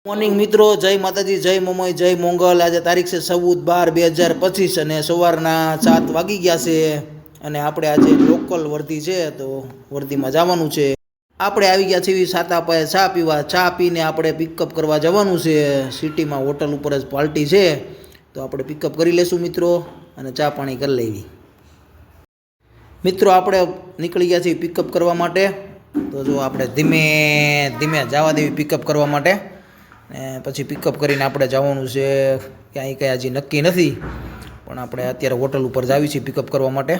Morning મિત્રો, જય માતાજી, જય મમોઈ, જય મોંગલ। આજે તારીખ છે 14/12/2025 અને સવારના 7 વાગી ગયા છે અને આપણે આજે લોકલ વર્ધી છે તો વર્ધીમાં જવાનું છે। આપણે આવી ગયા છીએ સાતા પાયે ચા પીવા। ચા પીને આપણે પિકઅપ કરવા જવાનું છે। સિટીમાં હોટલ ઉપર જ પાર્ટી છે તો આપણે પિકઅપ કરી લેશું મિત્રો અને ચા પાણી કરી લેવી। મિત્રો આપણે નીકળી ગયા છીએ પિકઅપ કરવા માટે। તો જો આપણે ધીમે ધીમે જવા દેવી પિકઅપ કરવા માટે ને પછી પિકઅપ કરીને આપણે જવાનું છે ક્યાંય કંઈ હજી નક્કી નથી, પણ આપણે અત્યારે હોટલ ઉપર જ આવી છીએ પિકઅપ કરવા માટે।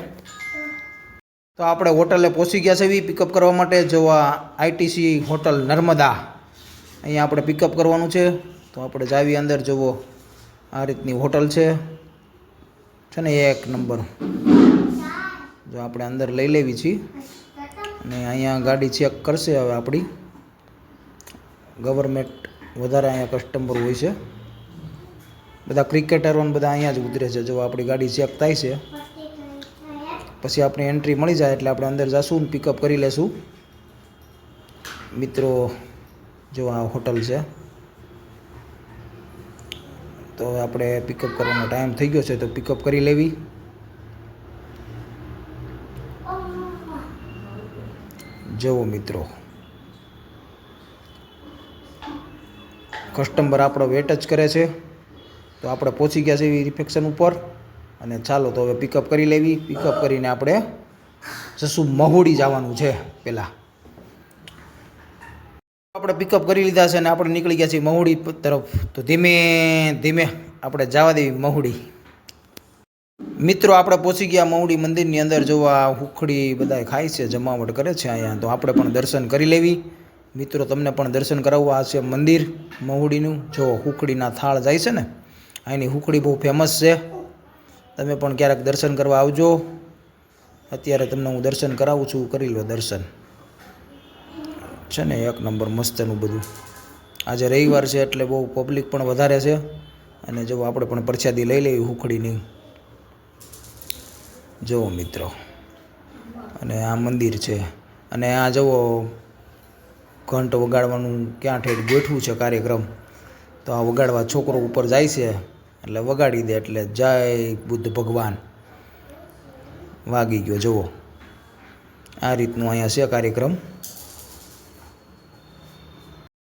તો આપણે હોટલે પહોંચી ગયા છે પિકઅપ કરવા માટે। જો આ આઈટીસી હોટલ નર્મદા, અહીંયા આપણે પિકઅપ કરવાનું છે। તો આપણે જાવી અંદર, જુઓ આ રીતની હોટલ છે ને એક નંબર। જો આપણે અંદર લઈ લેવી છીએ અને અહીંયા ગાડી ચેક કરશે હવે આપણી। ગવર્મેન્ટ વધારે અહીંયા કસ્ટમર હોય છે, બધા ક્રિકેટરો ને બધા અહીંયા જ ઉતરે છે। જો આપણી ગાડી ચેક થાય છે પછી આપણી એન્ટ્રી મળી જાય એટલે આપણે અંદર જઈશું ને પિકઅપ કરી લેશું મિત્રો। જો આ હોટલ છે તો આપણે પિકઅપ કરવાનો ટાઈમ થઈ ગયો છે તો પિકઅપ કરી લેવી। જુઓ મિત્રો, કસ્ટમર આપણો વેટ જ કરે છે। તો આપણે પહોંચી ગયા છીએ રિસેપ્શન ઉપર અને ચાલો તો હવે પિકઅપ કરી લેવી। પિકઅપ કરીને આપણે જશું મહુડી જવાનું છે પહેલાં। આપણે પિકઅપ કરી લીધા છે અને આપણે નીકળી ગયા છીએ મહુડી તરફ। તો ધીમે ધીમે આપણે જવા દેવી મહુડી। મિત્રો આપણે પહોંચી ગયા મહુડી મંદિરની અંદર। જોવા હુખડી બધા ખાય છે, જમાવટ કરે છે અહીંયા। તો આપણે પણ દર્શન કરી લેવી મિત્રો, તમને પણ દર્શન કરાવવા। આ છે મંદિર મહુડીનું। જો હુખડીના થાળ જાય છે ને, અહીંની હુખડી બહુ ફેમસ છે। તમે પણ ક્યારેક દર્શન કરવા આવજો। અત્યારે તમને હું દર્શન કરાવું છું, કરી લો દર્શન। છે ને એક નંબર મસ્તનું બધું। આજે રવિવાર છે એટલે બહુ પબ્લિક પણ વધારે છે અને જો આપણે પણ પ્રસાદી લઈ લેવી હુખડીની। જુઓ મિત્રો, અને આ મંદિર છે અને આ જુઓ ઘંટ વગાડવાનું ક્યાં ઠેઠ ગોઠવું છે કાર્યક્રમ। તો આ વગાડવા છોકરો ઉપર જાય છે એટલે વગાડી દે એટલે જય બુદ્ધ ભગવાન વાગી ગયો। જુઓ આ રીતનું અહીંયા છે કાર્યક્રમ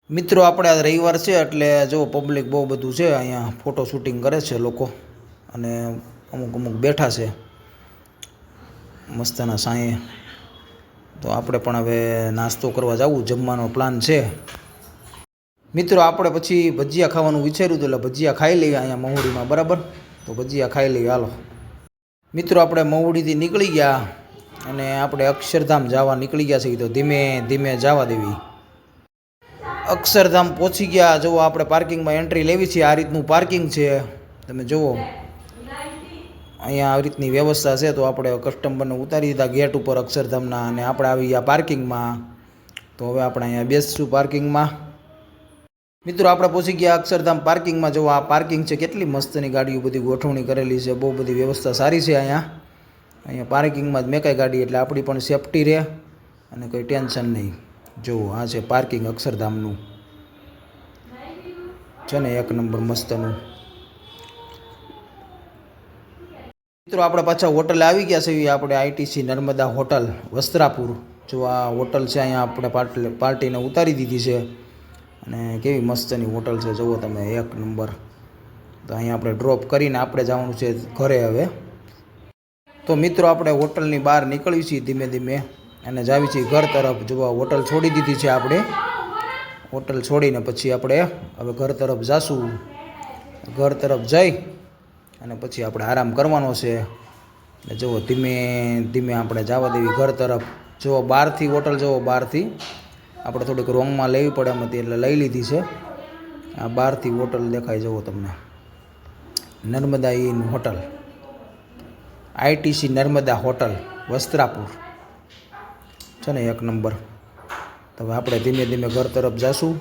મિત્રો। આપણે આ રવિવાર છે એટલે જો પબ્લિક બહુ બધું છે અહીંયા, ફોટો શૂટિંગ કરે છે લોકો અને અમુક અમુક બેઠા છે મસ્તના સાંયે। તો આપણે પણ હવે નાસ્તો કરવા જવું, જમવાનો પ્લાન છે મિત્રો। આપણે પછી ભજીયા ખાવાનું વિચાર્યું હતું એટલે ભજીયા ખાઈ લઈએ અહીંયા મહુડીમાં, બરાબર? તો ભજીયા ખાઈ લઈએ હાલો મિત્રો। આપણે મહુડીથી નીકળી ગયા અને આપણે અક્ષરધામ જવા નીકળી ગયા છીએ। તો ધીમે ધીમે જવા દેવી। અક્ષરધામ પહોંચી ગયા। જુઓ આપણે પાર્કિંગમાં એન્ટ્રી લેવી છે। આ રીતનું પાર્કિંગ છે, તમે જુઓ અહીંયા આવી રીતની વ્યવસ્થા છે। તો આપણે કસ્ટમરને ઉતારી દીધા ગેટ ઉપર અક્ષરધામના અને આપણે આવી ગયા પાર્કિંગમાં। તો હવે આપણે અહીંયા બેસશું પાર્કિંગમાં મિત્રો। આપણે પહોંચી ગયા અક્ષરધામ પાર્કિંગમાં। જો આ પાર્કિંગ છે, કેટલી મસ્તની ગાડીઓ બધી ગોઠવણી કરેલી છે, બહુ બધી વ્યવસ્થા સારી છે અહીંયા પાર્કિંગમાં જ મેકાય ગાડી એટલે આપણી પણ સેફટી રહે અને કંઈ ટેન્શન નહીં। જુઓ આ છે પાર્કિંગ અક્ષરધામનું, છે ને એક નંબર મસ્તનું મિત્રો। આપણે પાછા હોટલે આવી ગયા છે, આપણે આઈટીસી નર્મદા હોટલ વસ્ત્રાપુર। જો આ હોટલ છે, અહીંયા આપણે પાર્ટીને ઉતારી દીધી છે અને કેવી મસ્તની હોટલ છે જુઓ તમે, એક નંબર। તો અહીંયા આપણે ડ્રોપ કરીને આપણે જવાનું છે ઘરે હવે। તો મિત્રો આપણે હોટલની બહાર નીકળી છીએ ધીમે ધીમે અને જાવી છીએ ઘર તરફ। જો હોટલ છોડી દીધી છે આપણે, હોટલ છોડીને પછી આપણે હવે ઘર તરફ જાશું। ઘર તરફ જઈ અને પછી આપણે આરામ કરવાનો છે। જુઓ ધીમે ધીમે આપણે જવા દેવી ઘર તરફ। જુઓ બહારથી હોટલ, જુઓ બહારથી આપણે થોડીક રોંગમાં લેવી પડે એમાંથી એટલે લઈ લીધી છે। આ બહારથી હોટલ દેખાય જુઓ તમને, Narmada in hotel, ITC Narmada hotel Vastrapur, છે ને એક નંબર। તો હવે આપણે ધીમે ધીમે ઘર તરફ જઈશું।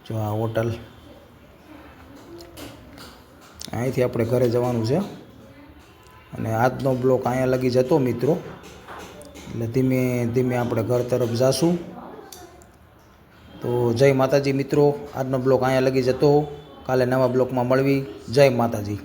જો આ હોટલ, અહીંથી આપણે ઘરે જવાનું છે અને આજનો બ્લોક અહીંયા લગી જતો મિત્રો, એટલે ધીમે ધીમે આપણે ઘર તરફ જઈશું। તો તો જય માતાજી મિત્રો, આજનો બ્લોગ અહીંયા લગી જતો. કાલે નવા બ્લોગમાં મળવી. જય માતાજી.